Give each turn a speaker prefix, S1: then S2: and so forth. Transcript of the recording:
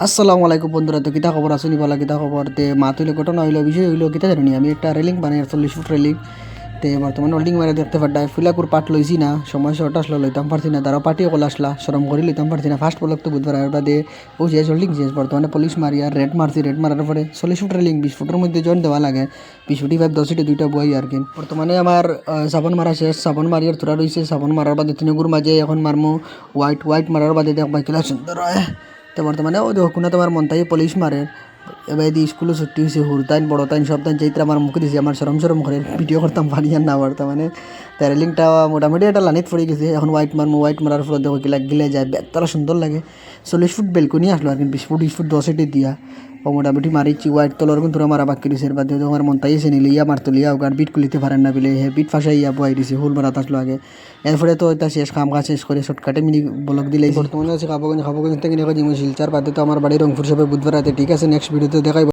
S1: আসসালামু আলাইকুম বন্ধুরা, তো কিতা খবর আসুনি বলা কিতা খবর তে মা তুলে ঘটনা হইলো বিষয় হইলো কিতা জানি আমি একটা রেলিং বানাই 40 ফুট রেলিং তে বর্তমানে হোল্ডিং মারে দেখতে পাড্ডায় ফুলাকুর পাট লইছি না, সময় শর্ট আসলো লইতাম পারছি না, তারা পাটিও কল আসলা সরম করি লইতাম পারছি না। ফার্স্ট বলক তো বুধবার আর বাদে ও শেষ হোল্ডিং শেষ। বর্তমানে পুলিশ মারি আর রেড মারছি, রেড মারার পরে 40 ফুট রেলিং 20 ফুটের মধ্যে জয়েন্ট দেওয়া লাগে, 20 ফুটি 5 10 ফুটে দুইটা বই আর কি। বর্তমানে আমার সাবন মারা শেষ, সাবন মারি আর তোরা রয়েছে। সাবন মারার বাদে তিনগুর মাঝে এখন মারমু হোয়াইট, হোয়াইট মারার বাদে দেখবা কিলা সুন্দর হয়। তো বর্তমানে ও দেখো কোনো তোমার মন তাই পুলিশ মারে। এবার দি স্কুলও ছুটি হয়েছে, হুরতাইন বড় তাইন সব তাইন যাইতে আমার মুখে দিছে, আমার সরম সরম করে ভিডিও করতাম পারি আর না বর্তমানে। রেলিংটা মোটামুটি একটা লানিত পড়ে গেছে, এখন হোয়াইট মারমু, হোয়াইট মারার ফলে দেখো কিলা গিলে যায়, বেতলা সুন্দর লাগে। 40 ফুট বেলকনি আসলো আর কি, 20 ফুট 20 ফুট 10 ফুটে দিয়া ও মোটামুটি মারিছি। হোয়াইট তলর কিন্তু তোরা মারা বাকি দিছে, বাদে তোমার মন তাই এসে নিলে ইয়া মারতো লিয়া ওগার বিট কুলিতে পারেন না বলে হে বিট ফাঁসাই ইয়া বয়াই দিছে, হুল মারা আসলো আগে। এরপরে তো এটা শেষ, কাম কাজ শেষ করে শর্টকাটে মিনি ব্লক দিলে বর্তমানে আছে খাবো খাবোগঞ্জ থেকে নিয়ে জিমু শিলচার। বাদে তো আমার বাড়ি রংপুর সবে বুধবার রাতে। ঠিক আছে, নেক্সট ভিডিওতে দেখাই।